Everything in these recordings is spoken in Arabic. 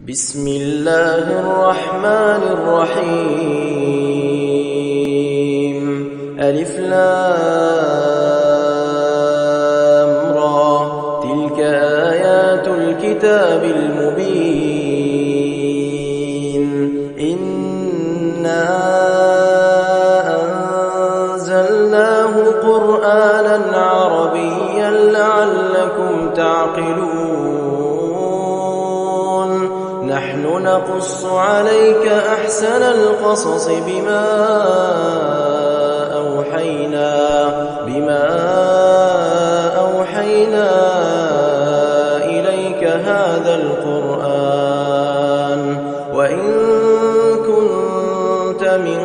بسم الله الرحمن الرحيم. ألف لام را، تلك آيات الكتاب المبين. إنا أنزلناه قرآنا عربيا لعلكم تعقلون. نحن نقص عليك أحسن القصص بما أوحينا إليك هذا القرآن، وإن كنت من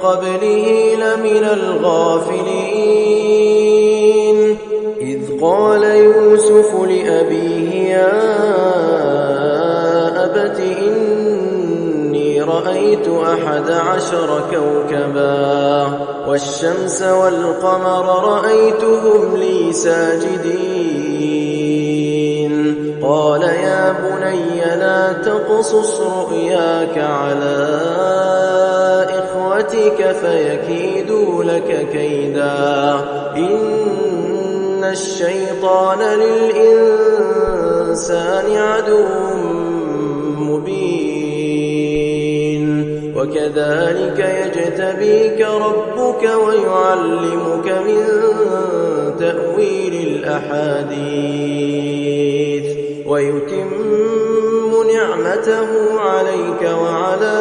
قبله لمن الغافلين. إذ قال يوسف لأبيه يا أبت إني رأيت 11 كوكبا والشمس والقمر رأيتهم لي ساجدين. قال يا بني لا تقصص رؤياك على إخوتك فيكيدوا لك كيدا، إن الشيطان للإنسان عدو مبين. وكذلك يجتبيك ربك ويعلمك من تأويل الأحاديث ويتم نعمته عليك وعلى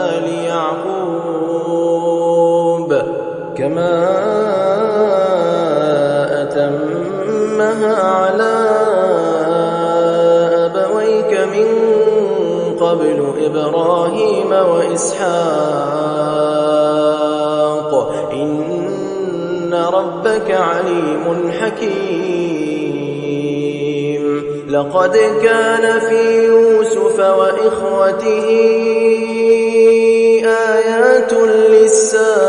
آل يعقوب كما أتمها على أبويك من قبل إبراهيم وإسحاق، إن ربك عليم حكيم. لقد كان في يوسف وإخوته آيات للسائلين،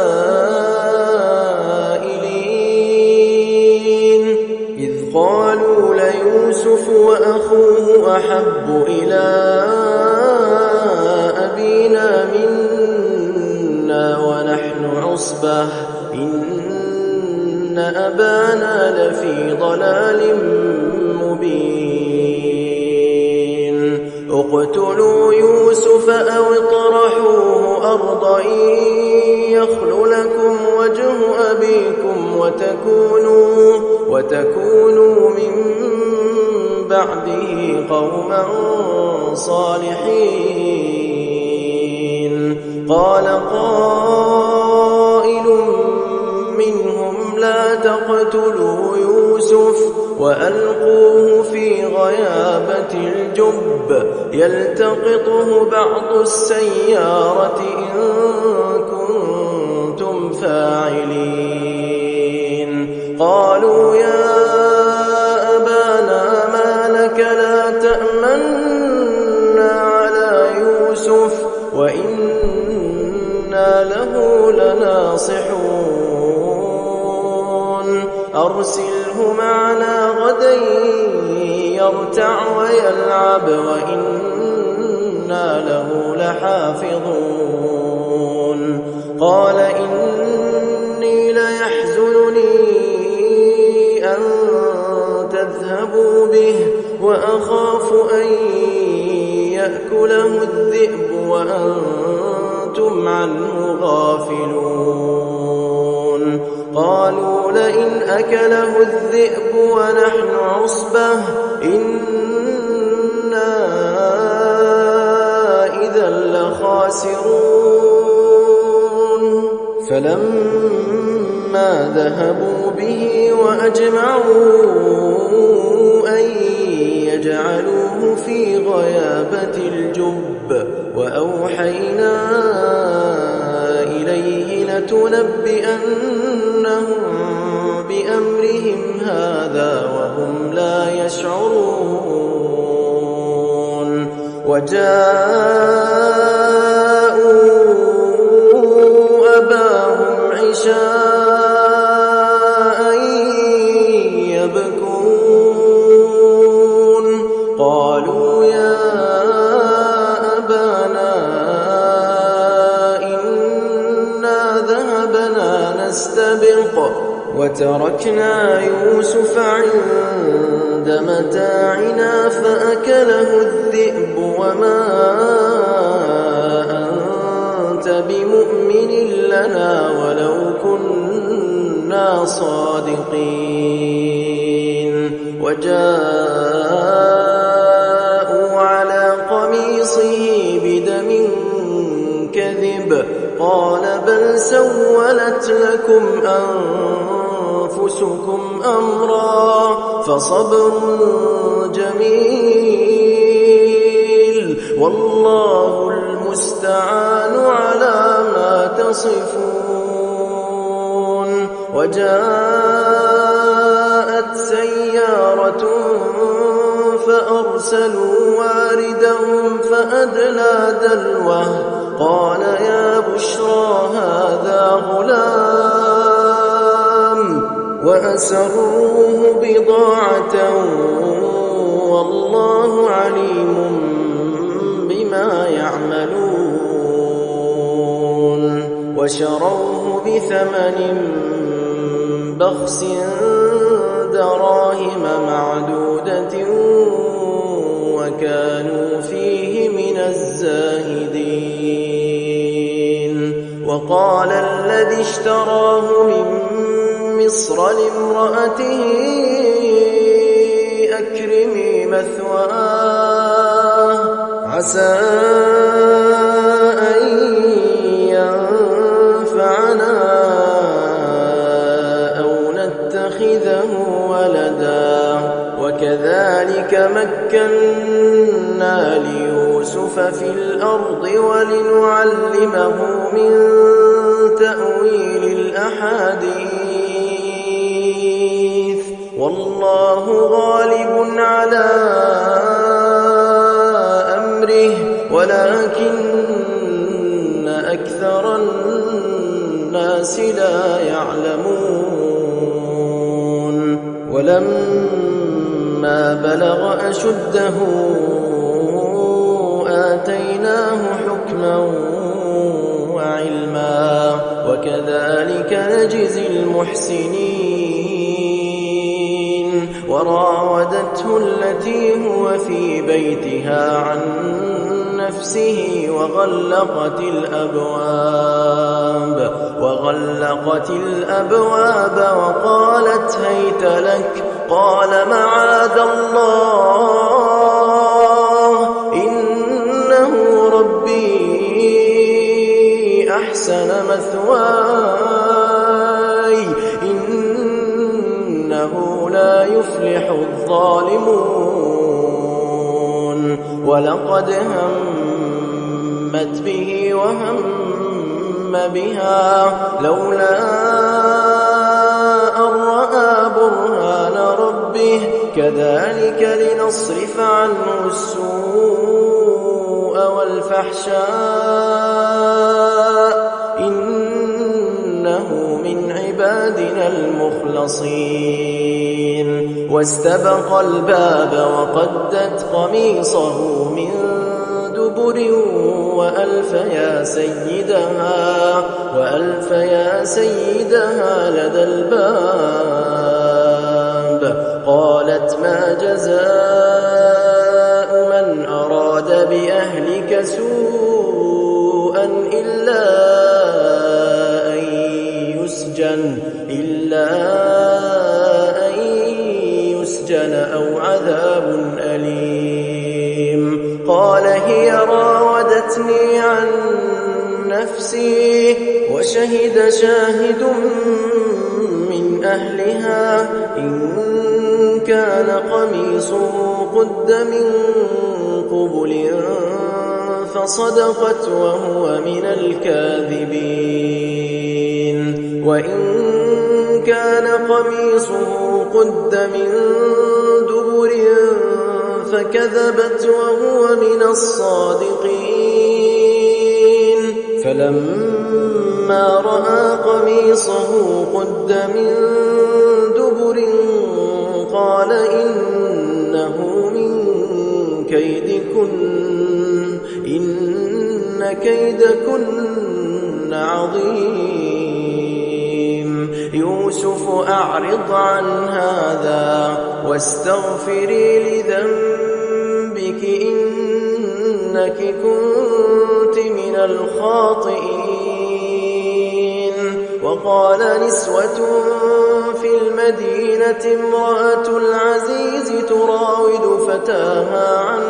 إذ قالوا ليوسف وأخوه أحب إلى أبينا منا ونحن عصبة إن أبانا لفي ضلال مبين. اقتلوا يوسف أو اطرحوه أرضا يخل لكم وجه أبيكم وتكونوا من بعده قوما صالحين. قال قائل منهم لا تقتلوا يوسف وألقوه في غيابة الجب يلتقطه بعض السيارة إن كنتم فاعلين. قالوا يا أبانا ما لك لا تأمنا على يوسف وإنا له لناصحون. أرسله معنا غدا يرتع ويلعب وإنا له لحافظون. قال إني ليحزنني أن تذهبوا به وأخاف أن يأكله الذئب وأنتم عنه غافلون. قالوا لئن أكله الذئب ونحن عصبة إنا إذا لخاسرون. فلما ذهبوا به وأجمعوا أن يجعلوه في غيابة الجب وأوحينا إليه لتنبئنهم بأمرهم هذا وهم لا يشعرون. وجاءوا أباهم عشاء يبكون. قالوا يا أبانا إنا ذهبنا نستبق وتركنا يوسف عند متاعنا فأكله الذئب وما أنت بمؤمن لنا ولو كنا صادقين وجاءوا على قميصه بدم كذب قال بل سولت لكم أنفسكم أمرا فصبر جميل والله المستعان على ما تصفون وجاءت سيارة فأرسلوا واردهم فأدلى دلوه قال يا بشرى هذا غلام وأسروه بضاعة والله عليم بما يعملون وشروه بثمن بخس دراهم معدودة وكانوا فيه من الزاهدين وقال الذي اشتراه من مصر لامرأته أكرمي مثواه عسى أن ينفعنا أو نتخذه ولدا وكذلك مكنا ليوسف في الأرض ولنعلمه من تأويل الأحاديث والله غالب على أمره ولكن أكثر الناس لا يعلمون ولما بلغ أشده آتيناه حكما وعلما وكذلك نجزي المحسنين وراودته التي هو في بيتها عن نفسه وغلقت الأبواب وقالت هيت لك قال معاذ الله إنه ربي أحسن مثواي إنه لا يفلح الظالمون ولقد همت به وهم بها لولا أن رأى برهان ربه كذلك لنصرف عنه السوء والفحشاء إنه من عبادنا المخلصين واستبق الباب وقدت قميصه من دبر وألف يا سيدها لدى الباب قالت ما جزاء من أراد بأهلك سوءا إلا أن يسجن أو عذاب أليم قال هي راودتني عن نفسي وشهد شاهد من أهلها إن كان قميصه قد من قبل فصدقت وهو من الكاذبين وإن كان قميصه قد من دبر فكذبت وهو من الصادقين فلما رأى قميصه قد من دبر قال إنه من كيدكن إن كيدكن عظيم. يوسف أعرض عن هذا واستغفري لذنبك إنك كنت من الخاطئين. وقال نسوة في المدينة امرأة العزيز تراود فتاها عن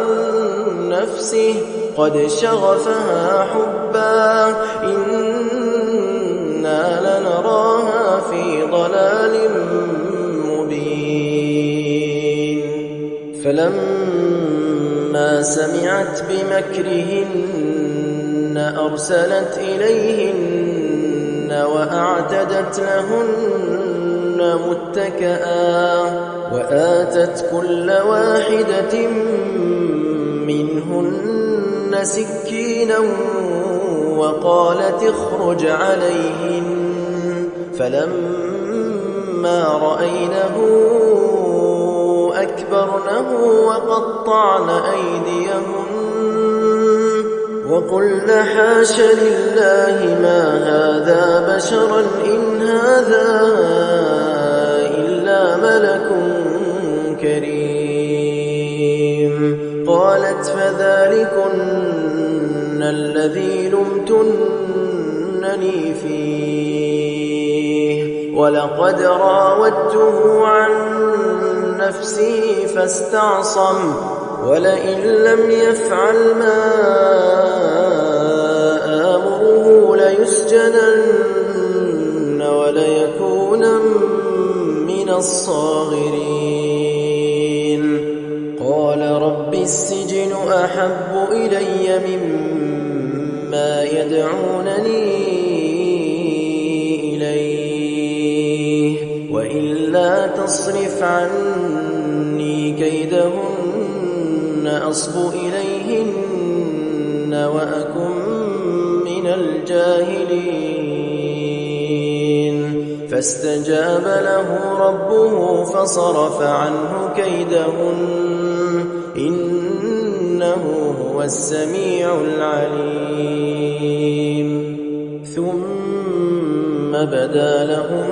نفسه قد شغفها حبا إنا لنراها في ضلال مبين. فلما سمعت بمكرهن أرسلت إليهن وأعتدت لهن متكئا وآتت كل واحدة منهن سكينا وقالت اخرج عليهن. فلما رأينه أكبرنه وقطعن أيديهن وقلن حاش لله ما هذا بشرا إن هذا إلا ملك كريم. قالت فذلكن الذي لمتنني فيه ولقد راودته عن نفسه فاستعصم ولئن لم يفعل ما آمره ليسجنن وليكونن من الصاغرين. قال رب السجن أحب إلي مما يدعونني إليه وإلا تصرف عني كيدهن أصب إليهن وأكن من الجاهلين. فاستجاب له ربه فصرف عنه كيدهن إنه هو السميع العليم. ثم بدا لهم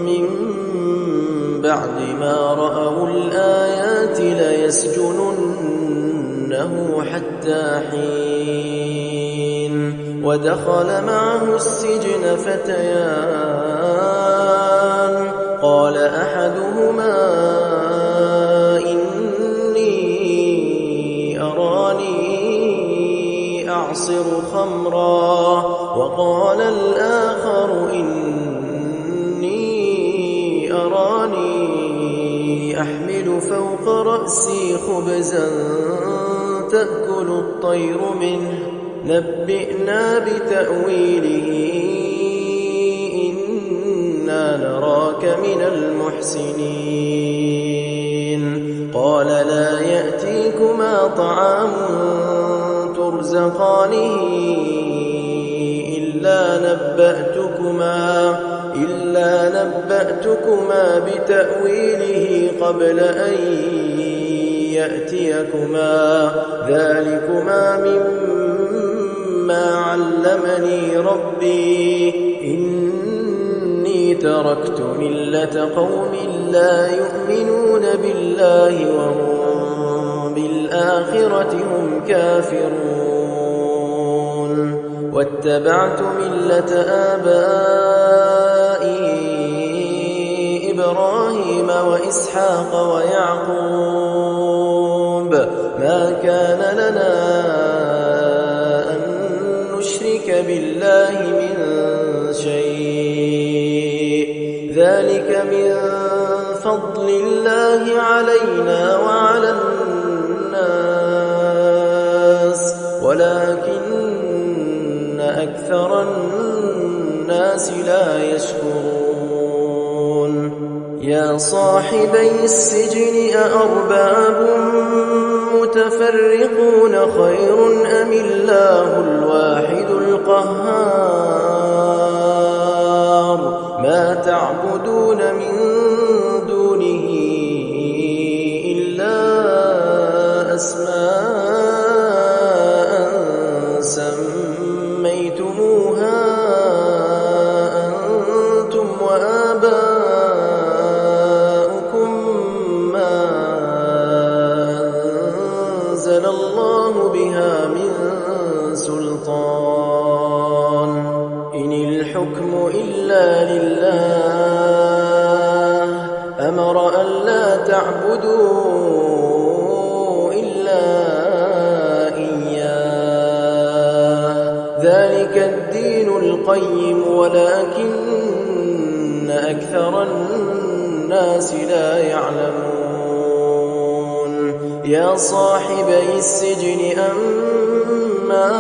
من بعد ما رأوا الآيات ليسجننه حتى حين. ودخل معه السجن فتيان قال أحدهما إني أراني أعصر خمرا وقال الآخر إني أراني أحمل فوق رأسي خبزا تأكل الطير منه نبئنا بتأويله إنا نراك من المحسنين. قال لا يأتيكما طعام ترزقانه إلا نبأتكما بتأويله قبل أن يأتيكما ذلكما مما علمني ربي إني تركت ملة قوم لا يؤمنون بالله وهم بالآخرة هم كافرون. واتبعت ملة آبائي إبراهيم وإسحاق ويعقوب ما كان لنا أن نشرك بالله من شيء ذلك من فضل الله علينا وعلى الناس ولكن أكثر الناس لا يشكرون. يا صاحبي السجن أأرباب متفرقون خير أم الله الواحد القهار ما تعبدون من دونه إلا أسماء نزل الله بها من سلطان إن الحكم إلا لله أمر أن لا تعبدوا إلا إياه ذلك الدين القيم ولكن أكثر الناس لا يعلمون يا صاحبي السجن أما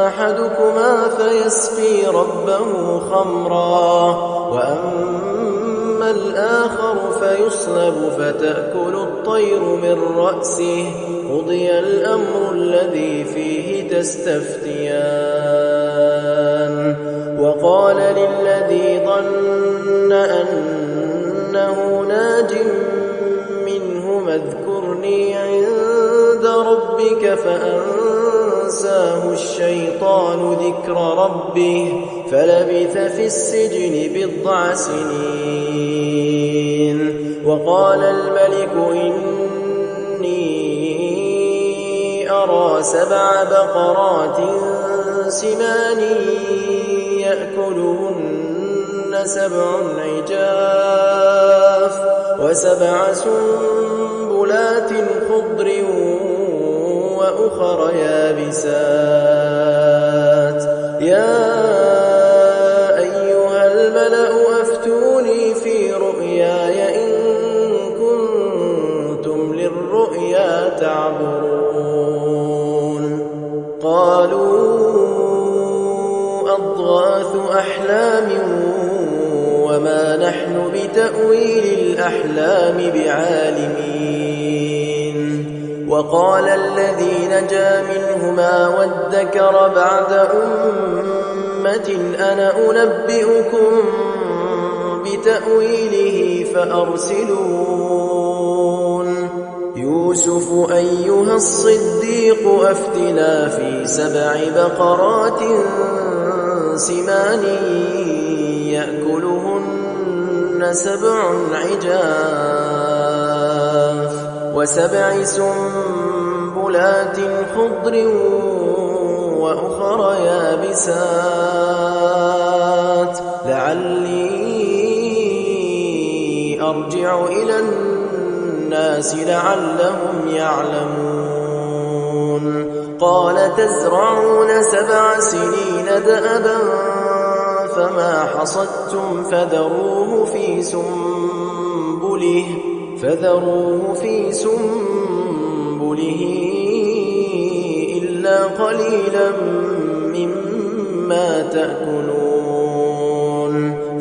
أحدكما فيسقي ربه خمرا وأما الآخر فيصلب فتأكل الطير من رأسه قضي الأمر الذي فيه تستفتيان وقال للذي ظن أنه ناج منهما اذكرني عند ربك فأنساه الشيطان ذكر ربه فلبث في السجن بضع سنين وقال الملك إني أرى 7 بقرات سمان يأكلهن 7 عجاف و7 سنبلات خضر وأخر يابسات يا أيها الملأ أفتوني في رؤياي إن كنتم للرؤيا تعبرون قالوا أضغاث أحلام وما نحن بتأويل الأحلام بعالمين وقال الذي نجا منهما وادكر بعد أمة أنا أنبئكم بتأويله فأرسلون يوسف أيها الصديق أفتنا في 7 بقرات سمان يأكلهن 7 عجاف و7 سنبلات خضر وأخر يابسات لعلي أرجع إلى الناس لعلهم يعلمون قال تزرعون 7 سنين دأبا فما حصدتم فذروه في سنبله إلا قليلا مما تأكلون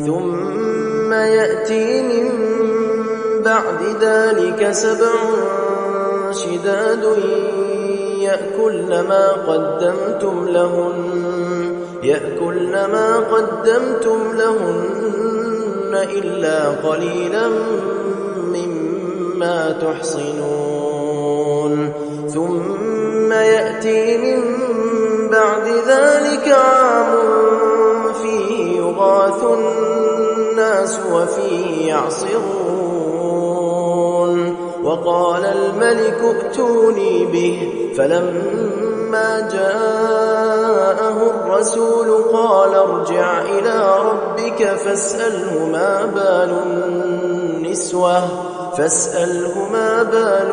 ثم يأتي من بعد ذلك 7 شداد يأكلن ما قدمتم لهن إلا قليلا مما تحصنون ثم يأتي من بعد ذلك عام فيه يغاث الناس وفيه يعصرون وقال الملك ائتوني به فلما جاءه الرسول قال ارجع إلى ربك فاسأله ما بال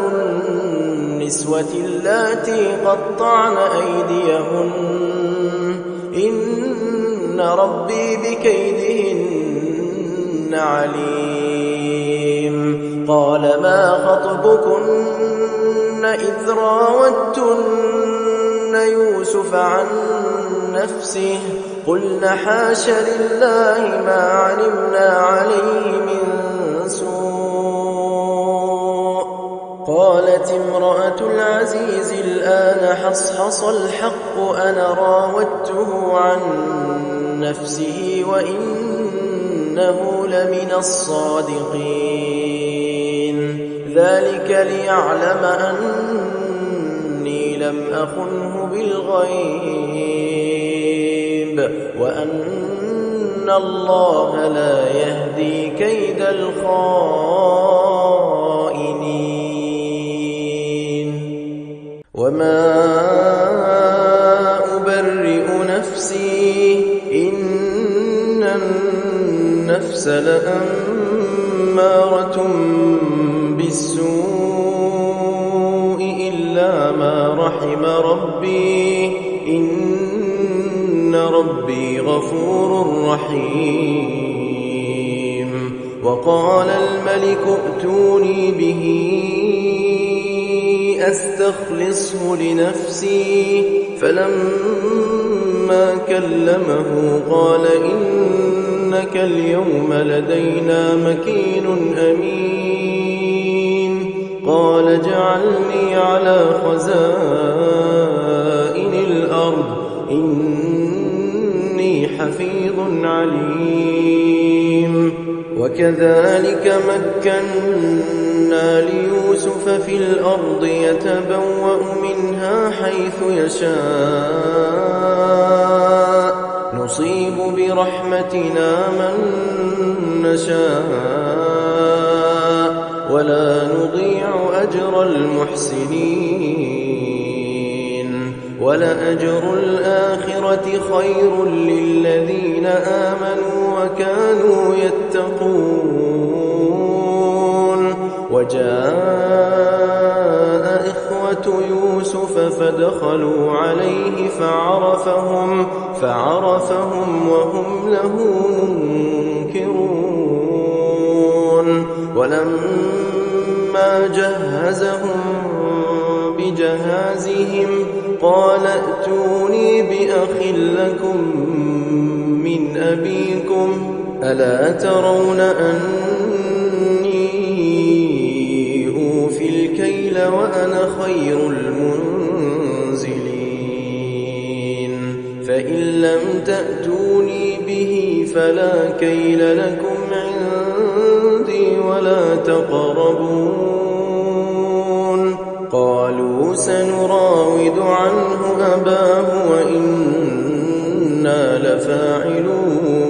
النسوة اللاتي قطعن أيديهن إن ربي بكيدهن عليم قال ما خطبكن إذ راوتن يوسف عن نفسه قلن حاش لله ما علمنا عليه من سوء قالت امرأة العزيز الآن حصحص الحق أنا راودته عن نفسه وإنه لمن الصادقين ذلك ليعلم أني لم أخنه بالغيب وأن الله لا يهدي كيد الخائنين وما أبرئ نفسي إن النفس لأمارة بالسوء إلا ما رحم ربي إن ربي غفور رحيم. وقال الملك ائتوني به أستخلصه لنفسي فلما كلمه قال إنك اليوم لدينا مكين أمين. قال اجعلني على خزائن الأرض إني حفيظ عليم. وكذلك مكنا ليوسف في الأرض يتبوأ منها حيث يشاء نصيب برحمتنا من نشاء ولا نضيع أجر المحسنين. ولأجر الآخرة خير للذين آمنوا وكانوا يتقون. وجاء إخوة يوسف فدخلوا عليه فعرفهم وهم له منكرون. ولما جهزهم بجهازهم قال ائتوني بأخ لكم من أبيكم ألا ترون أني أوفي الكيل وأنا خير المنزلين. فإن لم تأتوني به فلا كيل لكم عندي ولا تقربون. قالوا سنراود عنه أباه وإنا لفاعلون.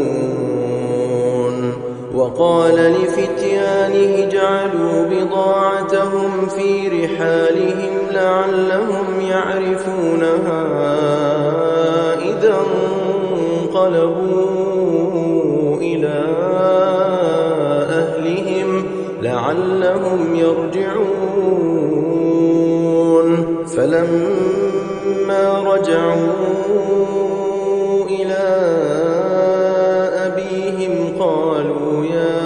وقال لفتيانه اجعلوا بضاعتهم في رحالهم لعلهم يعرفونها إذا انقلبوا إلى أهلهم لعلهم يرجعون. فلما رجعوا إلى أبيهم قالوا يا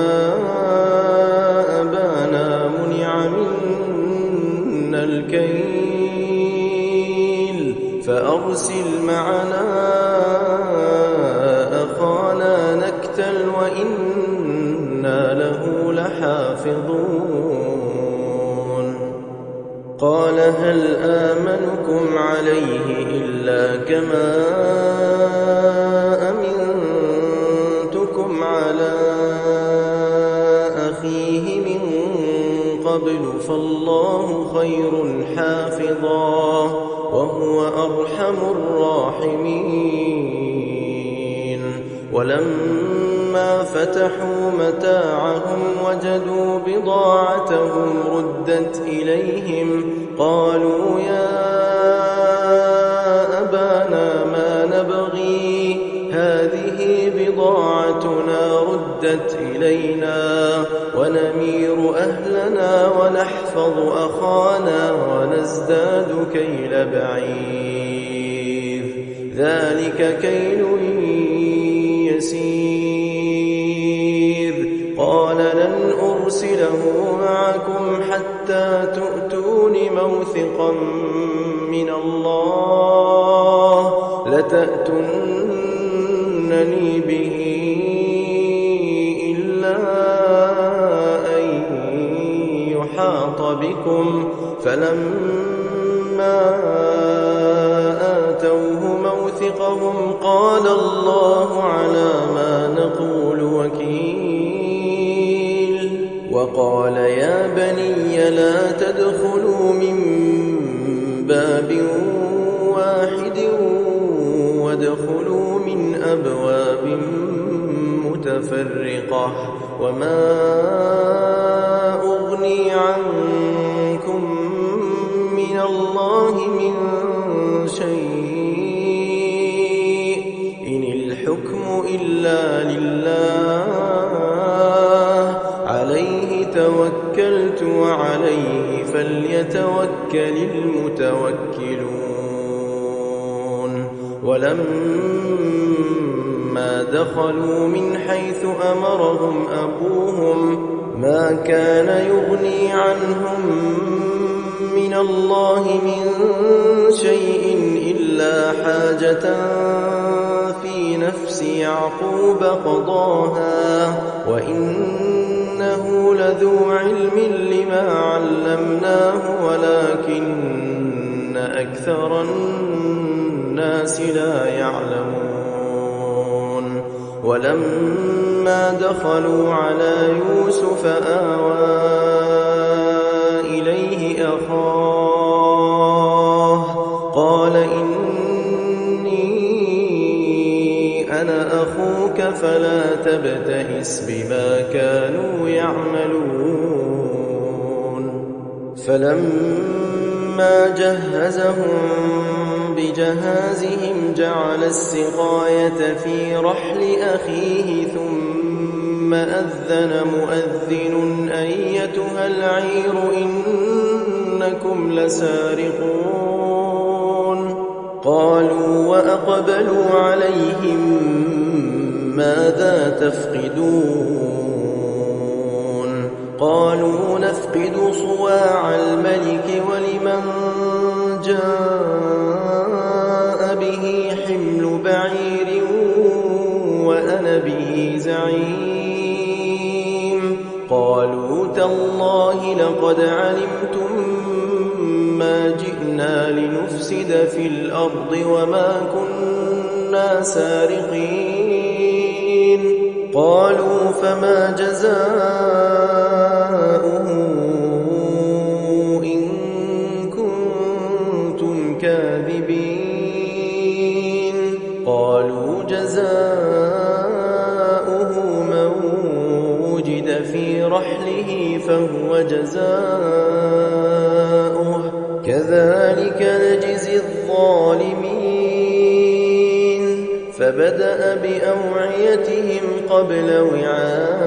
أبانا منع منا الكيل فأرسل معنا أخانا نكتل وإنا له لحافظون. قال هل آمنكم عليه إلا كما أمنتكم على أخيه من قبل فالله خير حافظا وهو أرحم الراحمين. ولما فتحوا متاعهم وجدوا بضاعتهم ردت إليهم قالوا يا أبانا ما نبغي هذه بضاعتنا ردت إلينا ونمير أهلنا ونحفظ أخانا ونزداد كيل بعير ذلك كيل يسير. قال لن أرسله معكم حتى تؤتون موثقا من الله لتأتونني به إلا أن يحاط بكم. فلما آتوه موثقهم قال الله على ما نقول وكيل. وقال يا بني لا تدخلوا من باب واحد وادخلوا من أبواب متفرقة وما أغني عنكم من الله من فليتوكل المتوكلون ولما دخلوا من حيث أمرهم أبوهم ما كان يغني عنهم من الله من شيء إلا حاجة في نفس يعقوب قضاها وإنه لذو علم لما علمناه ولكن أكثر الناس لا يعلمون ولما دخلوا على يوسف آوى إليه أخاه قال إني أنا أخوك فلا تبتئس بما كانوا يعملون فلما جهزهم بجهازهم جعل السقاية في رحل أخيه ثم أذن مؤذن أيتها العير إنكم لسارقون قالوا وأقبلوا عليهم ماذا تفقدون قالوا نفقد صواع الملك ولمن جاء به حمل بعير وأنا به زعيم قالوا تالله لقد علمتم ما جئنا لنفسد في الأرض وما كنا سارقين قالوا فما جزاؤه إن كنتم كاذبين قالوا جزاؤه من وجد في رحله فهو جزاؤه كذلك نجزي الظالمين فبدأ بأوعيتهم قبل وعاء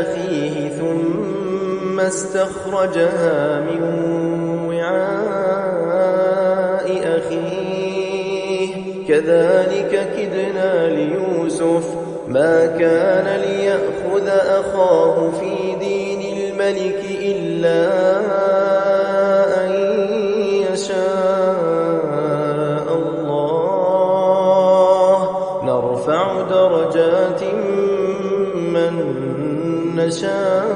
أخيه ثم استخرجها من وعاء أخيه كذلك كدنا ليوسف ما كان ليأخذ أخاه في دين الملك إلا أن يشاء الله نرفع درجات من نشاء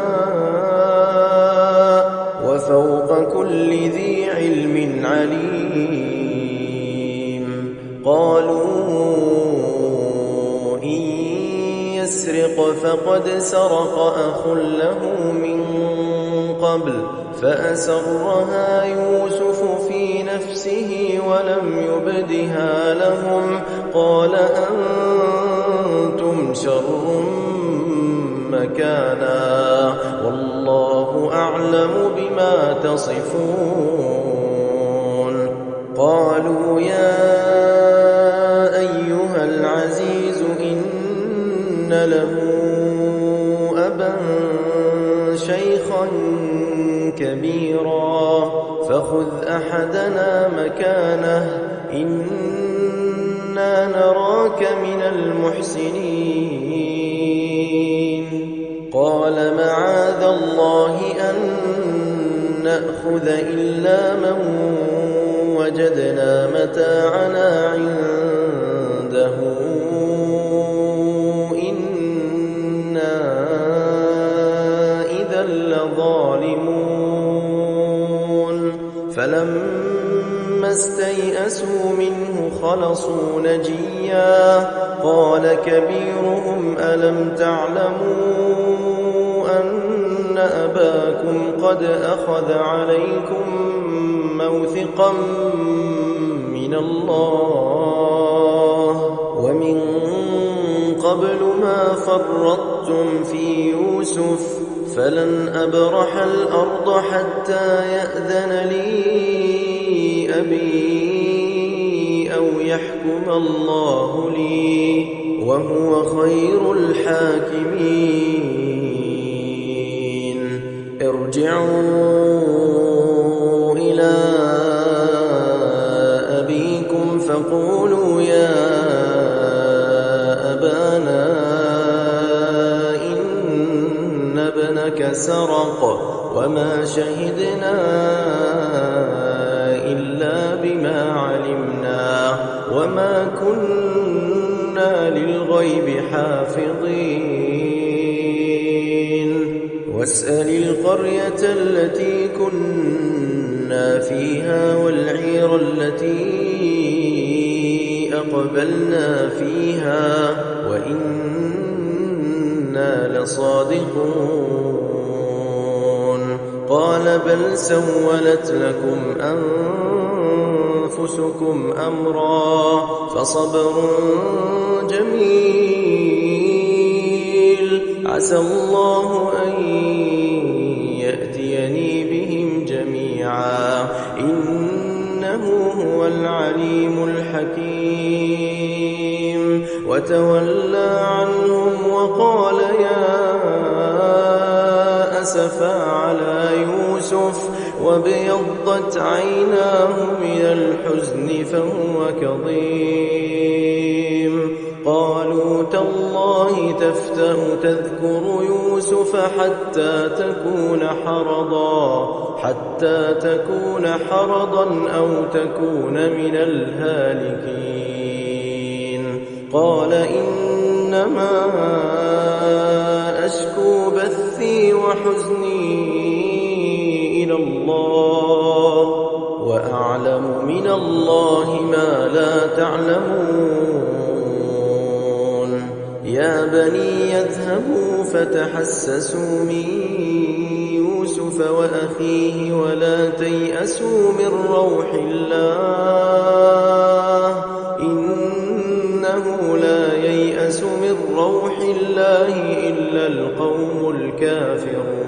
وفوق كل ذي علم عليم قالوا إن يسرق فقد سرق أخ له من قبل فأسرها يوسف في نفسه ولم يبدها لهم قال أنتم شر مكانا والله أعلم بما تصفون قالوا يا أيها العزيز إن له أبا شيخا كبيرا فخذ أحدنا مكانه إنا نراك من المحسنين قال معاذ الله أن نأخذ إلا من وجدنا متاعنا عنده إنا إذا لظالمون فلما استيئسوا منه خلصوا نجيا قال كبيرهم ألم تعلموا أن أباكم قد أخذ عليكم موثقا من الله ومن قبل ما فرطتم في يوسف فلن أبرح الأرض حتى يأذن لي أبي أو يحكم الله لي وهو خير الحاكمين ارجعوا سرق وما شهدنا إلا بما علمنا وما كنا للغيب حافظين واسأل القرية التي كنا فيها والعير التي أقبلنا فيها وإنا لصادقون قال بل سولت لكم أنفسكم أمرا فصبر جميل عسى الله أن يأتيني بهم جميعا إنه هو العليم الحكيم وتولى عنهم وقال يا أسفا على يوسف وابيضت عيناه من الحزن فهو كظيم قالوا تالله تفتأ تذكر يوسف حتى تكون حرضا أو تكون من الهالكين قال إنما أشكو بثي وحزني إلى الله وأعلم من الله ما لا تعلمون يا بني يذهبوا فتحسسوا من يوسف وأخيه ولا تيأسوا من روح الله إنه لا ييأس من روح الله إلا القوم الكافرون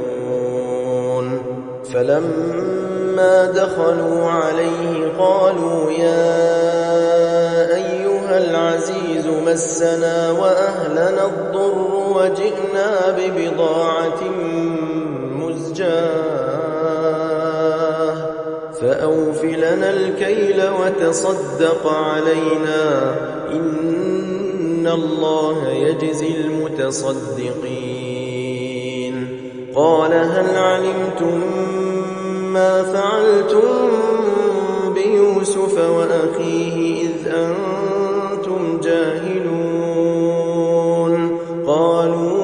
فلما دخلوا عليه قالوا يا أيها العزيز مسنا وأهلنا الضر وجئنا ببضاعة مزجاة فأوف لنا الكيل وتصدق علينا إن الله يجزي المتصدقين قال هل علمتم ما فعلتم بيوسف وأخيه إذ أنتم جاهلون قالوا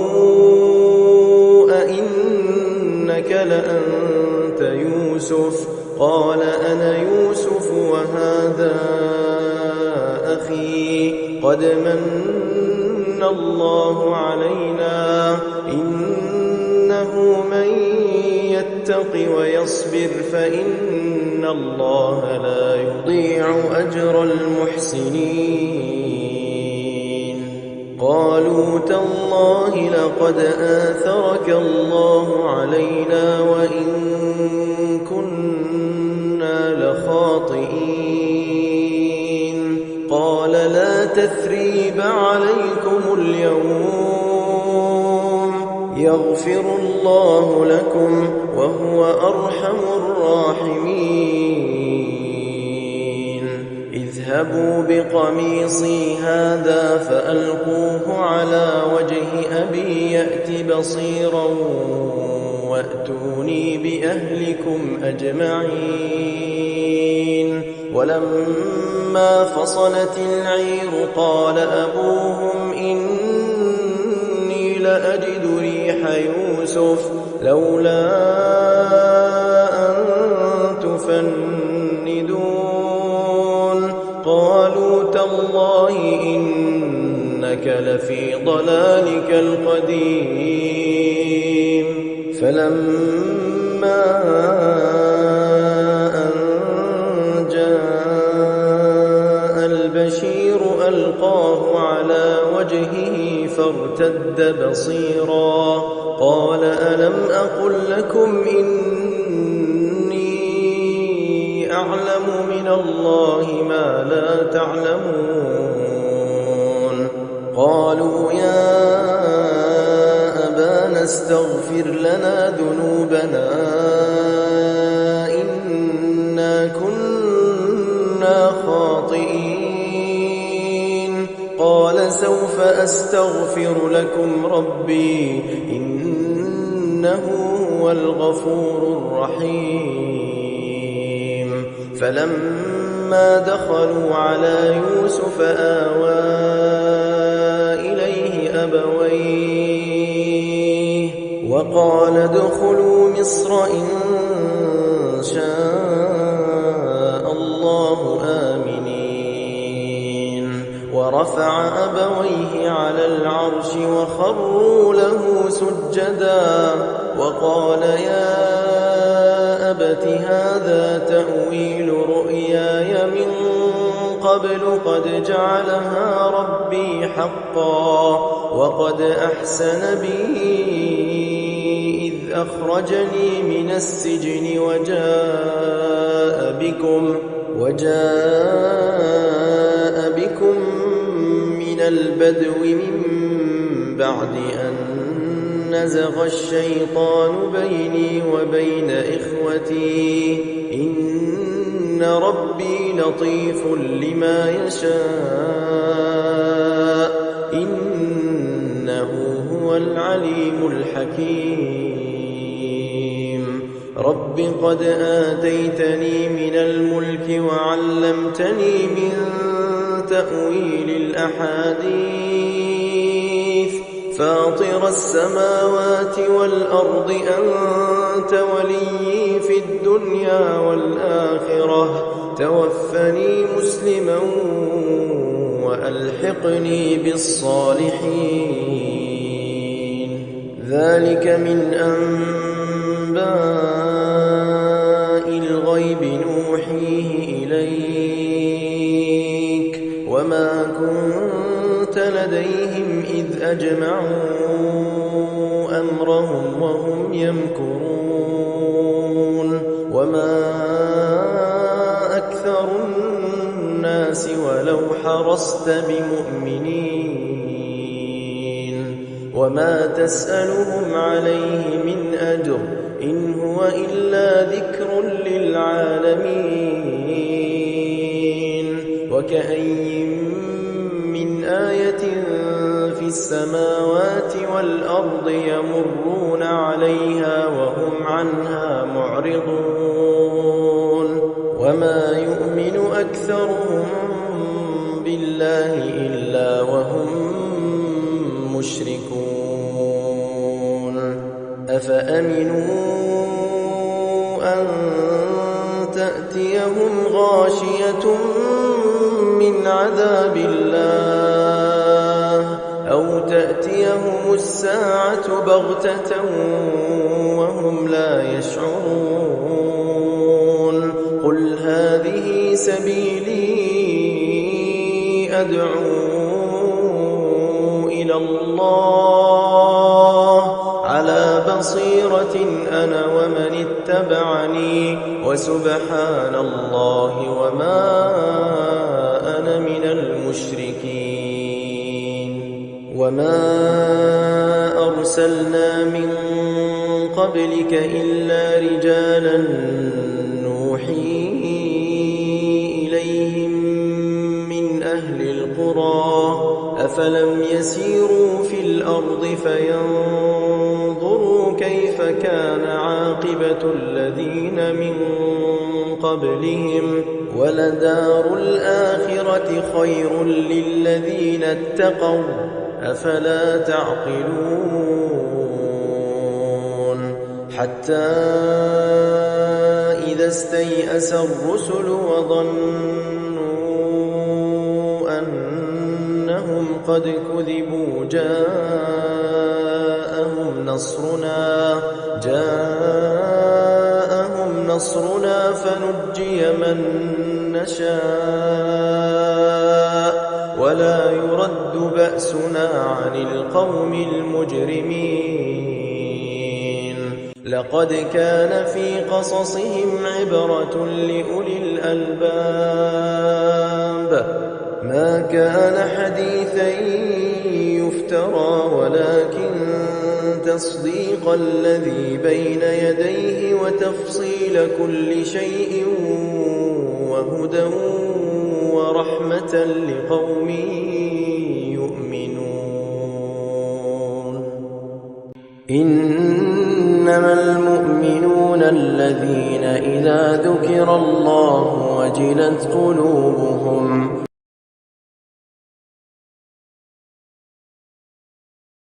أئنك لأنت يوسف قال أنا يوسف وهذا أخي قد من الله علينا إنه من يتق ويصبر فإن الله لا يضيع أجر المحسنين قالوا تالله لقد آثرك الله علينا وإن كنا لخاطئين قال لا تثريب عليكم اليوم يغفر الله لكم وهو أرحم الراحمين اذهبوا بقميصي هذا فألقوه على وجه أبي يأت بصيرا وأتوني بأهلكم أجمعين ولما فصلت العير قال أبوهم إني لأجد ريح يوسف لولا أن تفندون قالوا تالله إنك لفي ضلالك القديم فلما أن جاء البشير ألقاه على وجهه فارتد بصيرا قال ألم أقل لكم إني أعلم من الله ما لا تعلمون قالوا يا أبانا استغفر لنا ذنوبنا إنا كنا خاطئين قال سوف أستغفر لكم ربي إنه إنه هو الغفور الرحيم فلما دخلوا على يوسف آوى إليه أبويه وقال ادخلوا مصر إن شاء الله آمنين ورفع أبويه على العرش وخروا له سجدا وقال يا أبت هذا تأويل رؤياي من قبل قد جعلها ربي حقا وقد أحسن بي إذ أخرجني من السجن وجاء بكم من البدو من بعد أن نزغ الشيطان بيني وبين إخوتي إن ربي لطيف لما يشاء إنه هو العليم الحكيم رب قد آتيتني من الملك وعلمتني من تأويل الأحاديث فاطر السماوات والأرض أنت وليي في الدنيا والآخرة توفني مسلما وألحقني بالصالحين ذلك من أنباء الغيب نوحيه إليك وما كنت لديهم إذ أجمعوا أمرهم وهم يمكرون وما أكثر الناس ولو حرصت بمؤمنين وما تسألهم عليه من أجر إن هو إلا ذكر للعالمين وكأي من آية في السماوات والأرض يمرون عليها وهم عنها معرضون وما يؤمن أكثرهم بالله إلا وهم مشركون أفأمنوا أن تأتيهم غاشية من عذاب الله أو تأتيهم الساعة بغتة وهم لا يشعرون قل هذه سبيلي أدعو إلى الله على بصيرة أنا ومن اتبعني وسبحان الله وما أنا من المشركين وما أرسلنا من قبلك إلا رجالا نوحي إليهم من أهل القرى أفلم يسيروا في الأرض فينظروا كيف كان عاقبة الذين من قبلهم ولدار الآخرة خير للذين اتقوا أفلا تعقلون حتى إذا استيأس الرسل وظنوا أنهم قد كذبوا جاءهم نصرنا فنجي من نشاء ولا يرد بأسنا عن القوم المجرمين لقد كان في قصصهم عبرة لأولي الألباب ما كان حديثا يفترى ولكن تصديق الذي بين يديه وتفصيل كل شيء وهدى ورحمة لقوم يؤمنون إن إنما المؤمنون الذين إذا ذكر الله وجلت قلوبهم